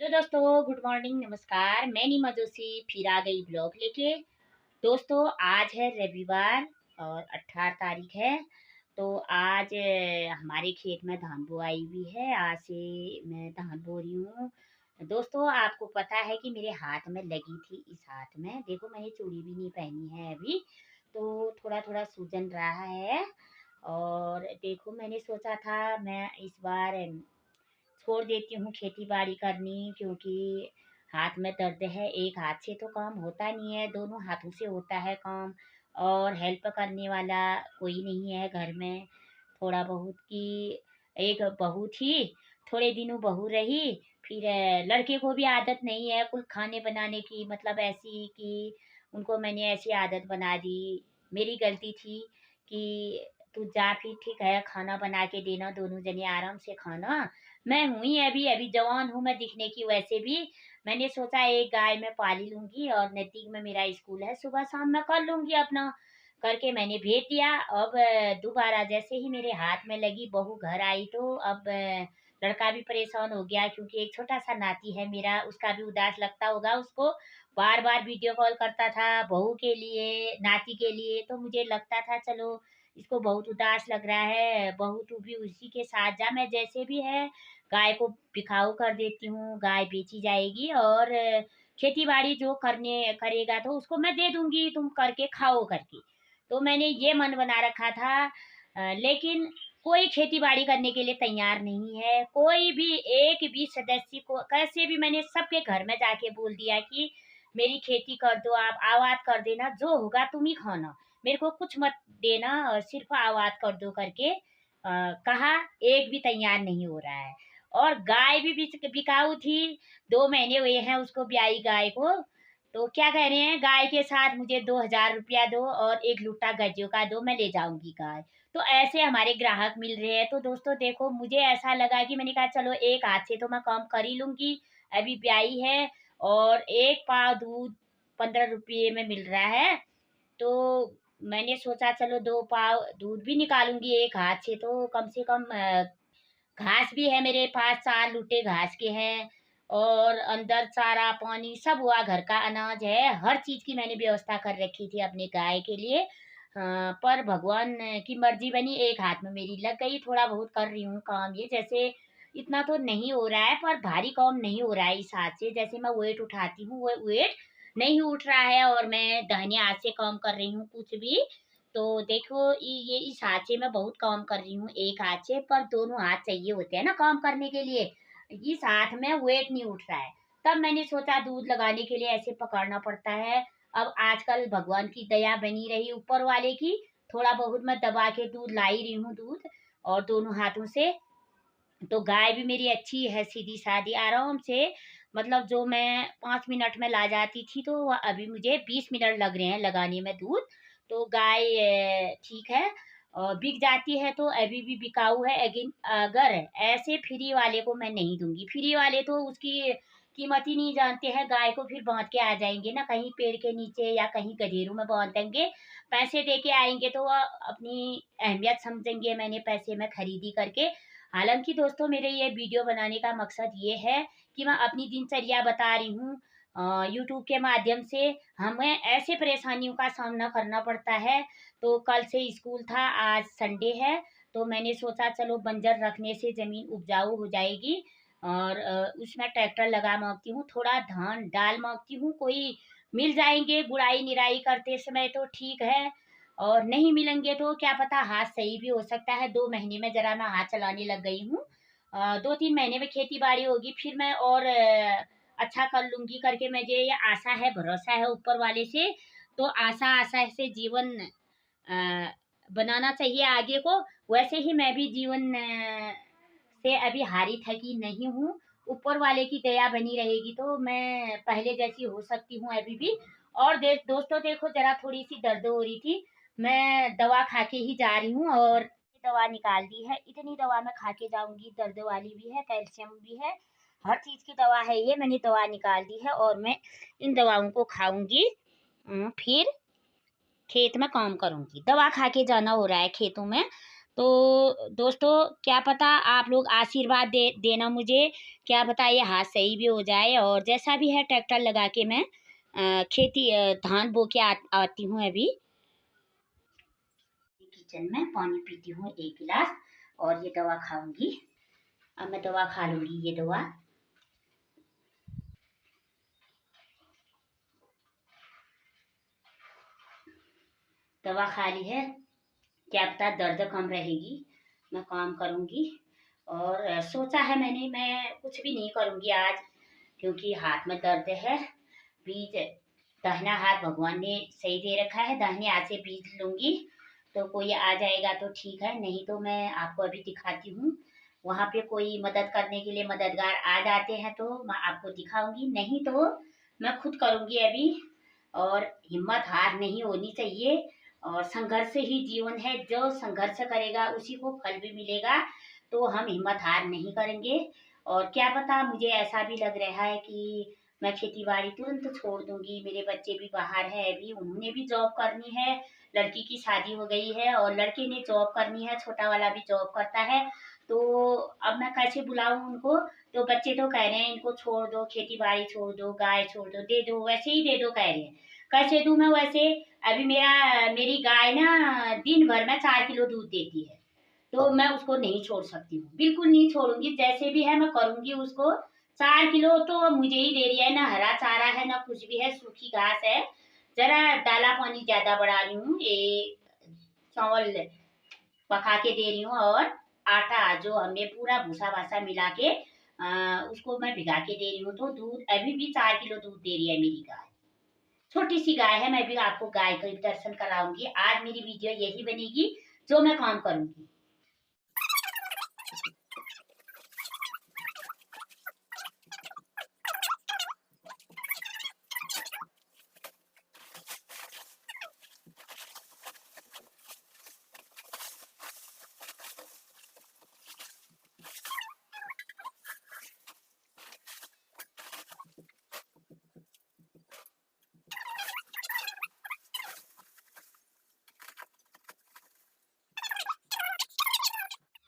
तो दोस्तों, good morning, नमस्कार। मैं नीमा जोशी फिर आ गई ब्लॉग लेके। दोस्तों, आज है रविवार और 18 तारीख है। तो आज हमारे खेत में धान बुआई हुई है। आज से मैं धान बो रही हूँ। दोस्तों, आपको पता है कि मेरे हाथ में लगी थी, इस हाथ में देखो, मैंने चूड़ी भी नहीं पहनी है अभी। तो थोड़ा थोड़ा सूजन रहा है। और देखो, मैंने सोचा था मैं इस बार छोड़ देती हूँ खेती बाड़ी करनी, क्योंकि हाथ में दर्द है। एक हाथ से तो काम होता नहीं है, दोनों हाथों से होता है काम। और हेल्प करने वाला कोई नहीं है घर में। थोड़ा बहुत की एक बहू थी, थोड़े दिनों बहू रही। फिर लड़के को भी आदत नहीं है कुछ खाने बनाने की, मतलब ऐसी कि उनको मैंने ऐसी आदत बना दी। मेरी गलती थी कि तू जा, फिर ठीक है, खाना बना के देना, दोनों जने आराम से खाना। मैं हूँ ही अभी अभी जवान हूँ मैं दिखने की, वैसे भी मैंने सोचा एक गाय मैं पाली लूंगी, और नजदीक में मेरा स्कूल है, सुबह शाम मैं कर लूंगी अपना। करके मैंने भेज दिया। अब दोबारा जैसे ही मेरे हाथ में लगी, बहू घर आई, तो अब लड़का भी परेशान हो गया, क्योंकि एक छोटा सा नाती है मेरा, उसका भी उदास लगता होगा उसको। बार बार वीडियो कॉल करता था बहू के लिए, नाती के लिए। तो मुझे लगता था चलो, इसको बहुत उदास लग रहा है, बहू तू भी उसी के साथ जा। मैं जैसे भी है गाय को बिकाऊ कर देती हूँ, गाय बेची जाएगी, और खेती बाड़ी जो करने करेगा तो उसको मैं दे दूंगी, तुम करके खाओ करके। तो मैंने ये मन बना रखा था। लेकिन कोई खेती बाड़ी करने के लिए तैयार नहीं है, कोई भी एक भी सदस्य को। कैसे भी मैंने सबके घर में जाके बोल दिया कि मेरी खेती कर दो, आप आबाद कर देना, जो होगा तुम ही खाना, मेरे को कुछ मत देना, और सिर्फ आबाद कर दो करके कहा। एक भी तैयार नहीं हो रहा है। और गाय भी बिकाऊ थी, 2 महीने हुए हैं उसको ब्याई गाय को। तो क्या कह रहे हैं, गाय के साथ मुझे 2,000 रुपया दो और एक लुट्टा गज्जों का दो, मैं ले जाऊंगी गाय। तो ऐसे हमारे ग्राहक मिल रहे हैं। तो दोस्तों देखो, मुझे ऐसा लगा कि मैंने कहा चलो एक हाथ से तो मैं काम कर ही लूंगी, अभी ब्याई है। और एक पाव दूध 15 रुपये में मिल रहा है। तो मैंने सोचा चलो 2 पाव दूध भी निकालूंगी एक हाथ से, तो कम से कम घास भी है मेरे पास, 4 लुट्टे घास के हैं। और अंदर चारा पानी सब हुआ, घर का अनाज है, हर चीज की मैंने व्यवस्था कर रखी थी अपने गाय के लिए। पर भगवान की मर्जी बनी, एक हाथ में मेरी लग गई। थोड़ा बहुत कर रही हूँ काम, ये जैसे इतना तो नहीं हो रहा है, पर भारी काम नहीं हो रहा है इस हाथ से। जैसे मैं वेट उठाती हूँ वो वेट नहीं उठ रहा है, और मैं दाहिने हाथ से काम कर रही हूँ कुछ भी। तो देखो, ये इस हाथ से मैं बहुत काम कर रही हूँ एक हाथ से, पर दोनों हाथ चाहिए होते हैं ना काम करने के लिए। इस हाथ में वेट नहीं उठ रहा है। तब मैंने सोचा दूध लगाने के लिए ऐसे पकड़ना पड़ता है। अब आजकल भगवान की दया बनी रही ऊपर वाले की, थोड़ा बहुत मैं दबा के दूध ला ही रही हूँ दूध, और दोनों हाथों से। तो गाय भी मेरी अच्छी है, सीधी सादी आराम से। मतलब जो मैं 5 मिनट में ला जाती थी, तो अभी मुझे 20 मिनट लग रहे हैं लगाने में दूध। तो गाय ठीक है, और बिक जाती है, तो अभी भी बिकाऊ है। अगिन अगर ऐसे फ्री वाले को मैं नहीं दूंगी, फ्री वाले तो उसकी कीमत ही नहीं जानते हैं। गाय को फिर बांध के आ जाएंगे ना, कहीं पेड़ के नीचे या कहीं गधेरू में बांध देंगे, पैसे दे के आएंगे, तो वह अपनी अहमियत समझेंगे, मैंने पैसे में खरीदी करके। हालांकि दोस्तों, मेरे ये वीडियो बनाने का मकसद ये है कि मैं अपनी दिनचर्या बता रही हूँ। यूट्यूब के माध्यम से हमें ऐसे परेशानियों का सामना करना पड़ता है। तो कल से स्कूल था, आज संडे है। तो मैंने सोचा चलो बंजर रखने से जमीन उपजाऊ हो जाएगी, और उसमें ट्रैक्टर लगा मांगती हूँ, थोड़ा धान डाल मांगती हूँ, कोई मिल जाएंगे गुड़ाई निराई करते समय तो ठीक है। और नहीं मिलेंगे तो क्या पता, हाथ सही भी हो सकता है। 2 महीने में जरा मैं हाथ चलाने लग गई हूँ। 2-3 महीने में खेती बाड़ी होगी, फिर मैं और अच्छा कर लूंगी करके मुझे ये आशा है, भरोसा है ऊपर वाले से। तो आशा आशा से जीवन अ, बनाना चाहिए आगे को। वैसे ही मैं भी जीवन से अभी हारी थकी नहीं हूँ। ऊपर वाले की दया बनी रहेगी तो मैं पहले जैसी हो सकती हूँ अभी भी। और दोस्तों देखो, जरा थोड़ी सी दर्द हो रही थी, मैं दवा खा के ही जा रही हूँ, और दवा निकाल दी है। इतनी दवा मैं खा के जाऊंगी, दर्द वाली भी है, कैल्शियम भी है, हर चीज की दवा है ये। मैंने दवा निकाल दी है, और मैं इन दवाओं को खाऊंगी। फिर खेत में काम करूंगी, दवा खा के जाना हो रहा है खेतों में। तो दोस्तों क्या पता आप लोग आशीर्वाद देना मुझे, क्या पता ये हाथ सही भी हो जाए। और जैसा भी है ट्रैक्टर लगा के मैं धान बो के आती हूँ। अभी किचन में पानी पीती हूँ 1 गिलास और ये दवा खाऊंगी। अब मैं दवा खा लूंगी। ये दवा खा ली है, क्या पता दर्द कम रहेगी, मैं काम करूंगी। और सोचा है मैंने, मैं कुछ भी नहीं करूंगी आज, क्योंकि हाथ में दर्द है। बीज दाहिना हाथ भगवान ने सही दे रखा है, दाहिने हाथ से बीज लूंगी तो कोई आ जाएगा तो ठीक है, नहीं तो मैं आपको अभी दिखाती हूँ। वहां पे कोई मदद करने के लिए मददगार आ जाते हैं तो मैं आपको दिखाऊंगी, नहीं तो मैं खुद करूंगी अभी। और हिम्मत हार नहीं होनी चाहिए, और संघर्ष ही जीवन है, जो संघर्ष करेगा उसी को फल भी मिलेगा। तो हम हिम्मत हार नहीं करेंगे। और क्या पता, मुझे ऐसा भी लग रहा है कि मैं खेती बाड़ी तुरंत छोड़ दूंगी। मेरे बच्चे भी बाहर है अभी, उन्होंने भी जॉब करनी है, लड़की की शादी हो गई है और लड़के ने जॉब करनी है, छोटा वाला भी जॉब करता है। तो अब मैं कैसे बुलाऊं उनको। तो बच्चे तो कह रहे हैं इनको छोड़ दो, खेती बाड़ी छोड़ दो, गाय छोड़ दो, दे दो, वैसे ही दे दो कह रहे हैं। कैसे दूं मैं वैसे। अभी मेरी गाय ना दिन भर में 4 किलो दूध देती है, तो मैं उसको नहीं छोड़ सकती हूँ, बिल्कुल नहीं छोड़ूंगी। जैसे भी है मैं करूंगी उसको। 4 किलो तो मुझे ही दे रही है, ना हरा चारा है ना कुछ भी है, सूखी घास है। जरा डाला पानी ज्यादा बढ़ा रही हूँ, ये चावल पका के दे रही हूँ। और आटा जो हमने पूरा भूसा भासा मिला के उसको मैं भिगा के दे रही हूँ। तो दूध अभी भी 4 किलो दूध दे रही है मेरी गाय। छोटी सी गाय है, मैं भी आपको गाय का दर्शन कराऊंगी। आज मेरी वीडियो यही बनेगी जो मैं काम करूंगी।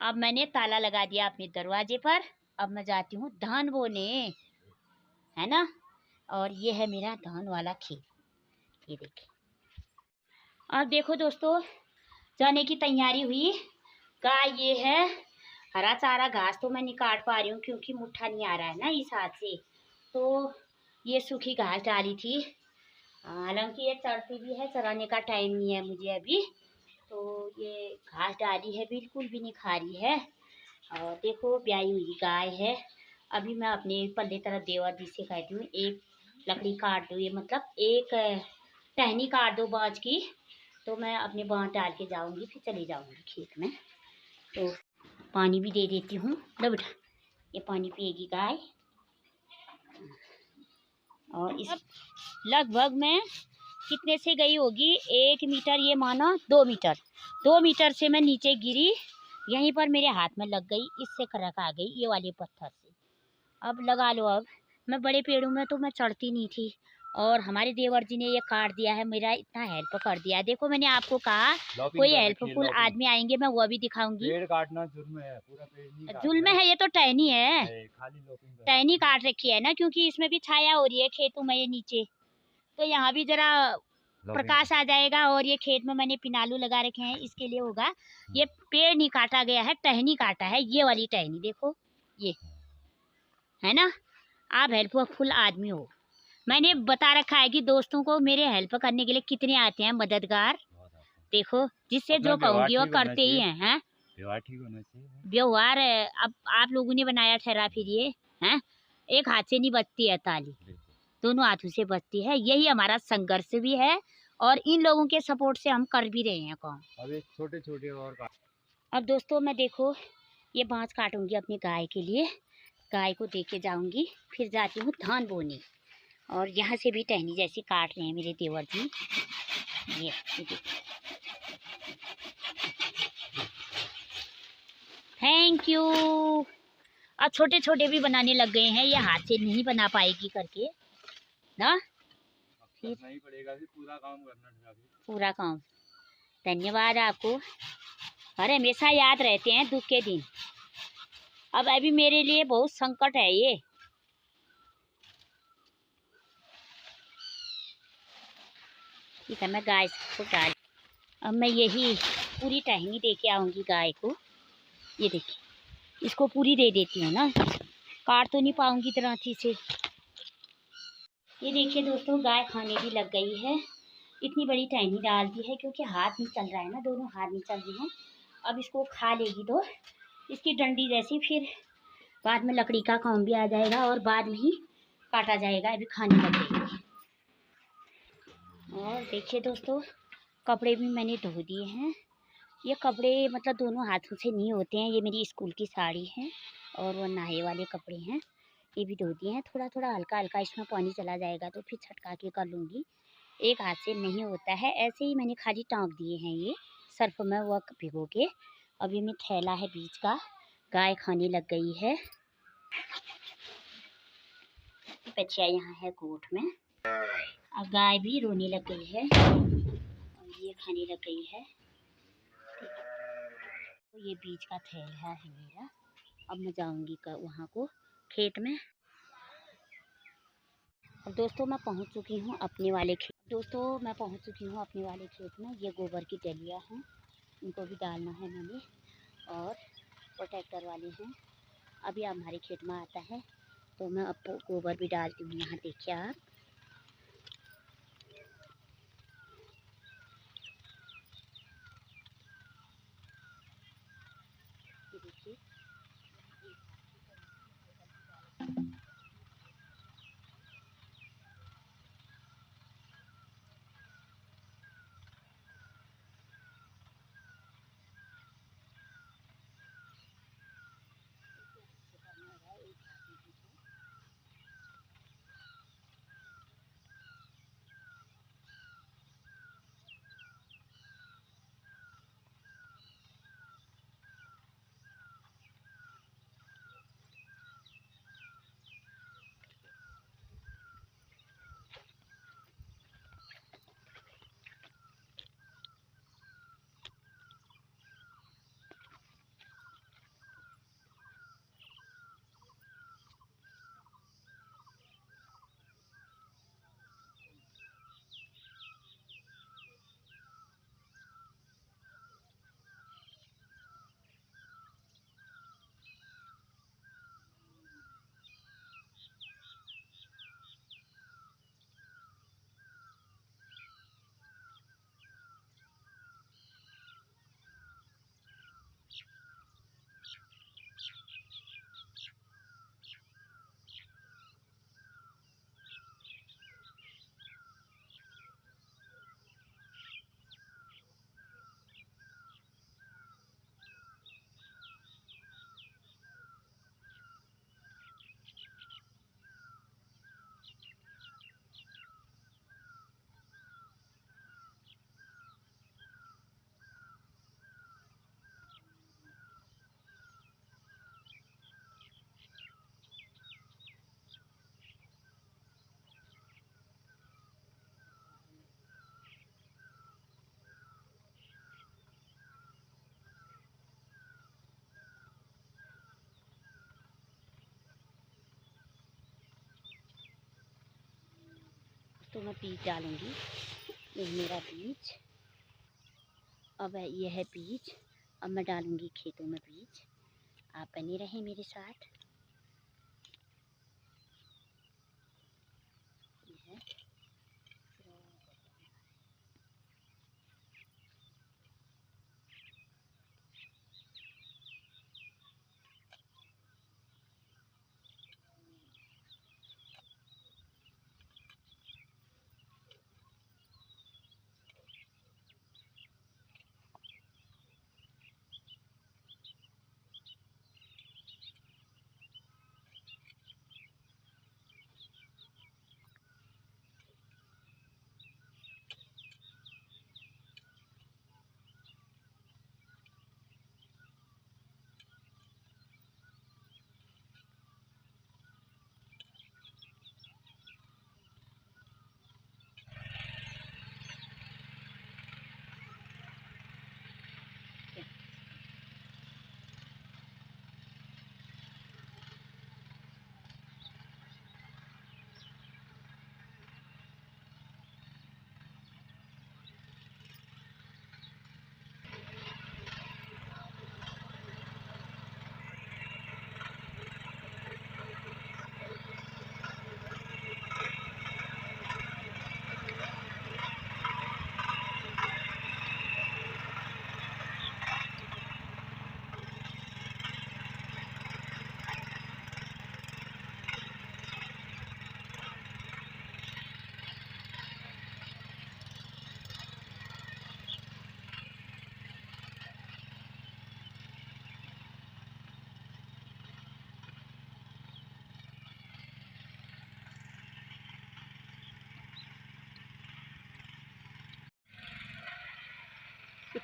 अब मैंने ताला लगा दिया अपने दरवाजे पर। अब मैं जाती हूँ धान बोने, है ना। और ये है मेरा धान वाला खेत, ये देखिए। अब देखो दोस्तों, जाने की तैयारी हुई। गाय ये है, हरा चारा घास तो मैं नहीं काट पा रही हूँ क्योंकि मुट्ठा नहीं आ रहा है ना इस हाथ से। तो ये सूखी घास डाली थी, हालांकि ये चरती भी है, चराने का टाइम नहीं है मुझे अभी। तो ये घास डाली है, बिल्कुल भी नहीं खा रही है। और देखो ब्याई हुई गाय है। अभी मैं अपने पल्ले तरफ देवर जी से कहती हूँ एक लकड़ी काट दो, ये मतलब एक टहनी काट दो बाँझ की। तो मैं अपने बाँझ डाल के जाऊँगी, फिर चली जाऊँगी खेत में। तो पानी भी दे देती हूँ। लो बेटा, ये पानी पिएगी गाय। और इस लगभग मैं कितने से गई होगी, 1 मीटर, ये माना 2 मीटर, 2 मीटर से मैं नीचे गिरी, यहीं पर मेरे हाथ में लग गई, इससे करक आ गई ये वाले पत्थर से। अब लगा लो, अब मैं बड़े पेड़ों में तो मैं चढ़ती नहीं थी, और हमारे देवर जी ने ये काट दिया है, मेरा इतना हेल्प कर दिया। देखो मैंने आपको कहा कोई हेल्पफुल आदमी आएंगे, मैं वो भी दिखाऊंगी। पेड़ काटना जुर्म है, पूरा पेड़ नहीं जुल्म है, ये तो टहनी है, खाली टहनी काट रखी है ना, क्योंकि इसमें भी छाया हो रही है खेतों में, ये नीचे तो यहाँ भी जरा प्रकाश आ जाएगा। और ये खेत में मैंने पिनालू लगा रखे हैं, इसके लिए होगा। ये पेड़ नहीं काटा गया है, टहनी काटा है, ये वाली टहनी देखो, ये है ना। आप हेल्पफुल आदमी हो, मैंने बता रखा है कि दोस्तों को मेरे हेल्प करने के लिए कितने आते हैं मददगार। देखो जिससे जो कहूंगी वो करते ही हैं। व्यवहार ठीक होना चाहिए। व्यवहार अब आप लोगों ने बनाया ठहरा, फिर ये है, एक हाथ से नहीं बजती है ताली, दोनों हाथों से बजती है। यही हमारा संघर्ष भी है, और इन लोगों के सपोर्ट से हम कर भी रहे हैं काम। अभी छोटे छोटे और अब दोस्तों मैं देखो ये बाँस काटूंगी अपनी गाय के लिए, गाय को दे के जाऊंगी, फिर जाती हूँ धान बोने। और यहाँ से भी टहनी जैसी काट रहे हैं मेरे देवर जी, ये थैंक यू। अब छोटे छोटे भी बनाने लग गए हैं, ये हाथ से नहीं बना पाएगी करके ना, फिर नहीं पड़ेगा, फिर पूरा काम करना। पूरा काम। धन्यवाद आपको। हर हमेशा याद रहते हैं दुख के दिन। अब अभी मेरे लिए बहुत संकट है ये। ठीक है, मैं गाय को डाल, अब मैं यही पूरी टहनी दे के आऊँगी गाय को। ये देखिए, इसको पूरी दे देती हूँ ना, काट तो नहीं पाऊँगी तरांती से। ये देखिए दोस्तों, गाय खाने भी लग गई है। इतनी बड़ी टहनी डाल दी है क्योंकि हाथ नहीं चल रहा है ना, दोनों हाथ नहीं चल रहे हैं। अब इसको खा लेगी तो इसकी डंडी जैसी फिर बाद में लकड़ी का काम भी आ जाएगा और बाद में ही काटा जाएगा। अभी खाने लग गई। और देखिए दोस्तों, कपड़े भी मैंने धो दिए हैं। ये कपड़े मतलब दोनों हाथों से नहीं होते हैं। ये मेरी स्कूल की साड़ी है और वो नहाए वाले कपड़े हैं, ये भी धो दिए हैं। थोड़ा थोड़ा हल्का हल्का इसमें पानी चला जाएगा तो फिर छटका के कर लूँगी। एक हाथ से नहीं होता है, ऐसे ही मैंने खाली टाँक दिए हैं ये सर्फ में वो भिगो के। अभी में थैला है बीच का, गाय खाने लग गई है। बच्चिया यहाँ है गोठ में। अब गाय भी रोने लग गई है और ये खाने लग गई है। तो ये बीच का थैला है मेरा। अब मैं जाऊंगी वहाँ को खेत में। अब दोस्तों मैं पहुँच चुकी हूँ अपने वाले खेत। में ये गोबर की डलिया हैं, इनको भी डालना है मैंने। और वो ट्रैक्टर वाले हैं, अभी हमारे खेत में आता है तो मैं अब गोबर भी डालती हूँ। यहाँ देखिए आप, ये देखिए। तो मैं बीज डालूंगी, ये मेरा बीज। अब यह है बीज, अब मैं डालूंगी खेतों में बीज। आप बने रहें मेरे साथ। ये है।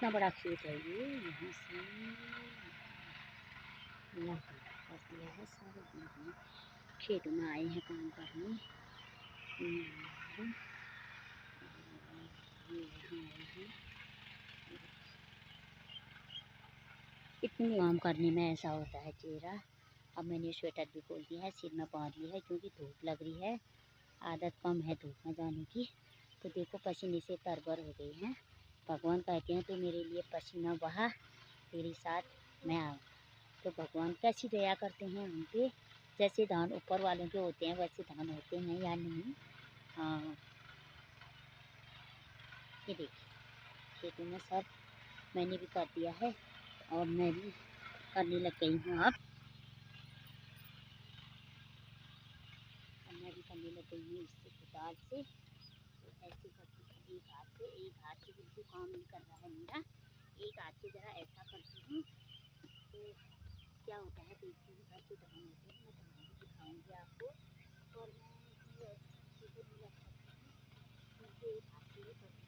कितना बड़ा खेत है ये। यहाँ से यहाँ कर दिया है सारे यहाँ खेत में आए हैं काम करने। ये यहाँ आए हैं। इतने काम करने में ऐसा होता है चेहरा। अब मैंने स्वेटर भी खोल दिया है, सिर में बांध लिया है क्योंकि धूप लग रही है। आदत कम है धूप में जाने की, तो देखो पसीने से तरबर हो गई हैं। भगवान कहते हैं तो मेरे लिए पसीना बहा, तेरे साथ मैं आऊँ। तो भगवान कैसी दया करते हैं हम पे, जैसे धान ऊपर वालों के होते हैं वैसे धान होते हैं या नहीं। हाँ ये देखिए खेतों में सब मैंने भी कर दिया है और मैं भी करने लग गई हूँ। अब मैं भी करने लग गई हूँ इससे कुदाल से। तो ऐसे करती हूँ एक हाथ से बिल्कुल काम नहीं कर रहा है मेरा, एक हाथ से ज़रा ऐसा करती हूँ तो क्या होता है देखती हूँ। ऐसे धान होते हैं, मैं धान भी दिखाऊँगी आपको। और मैं इसमें ऐसी चीज़ें नहीं लग सकती हूँ क्योंकि एक हाथ से ही करती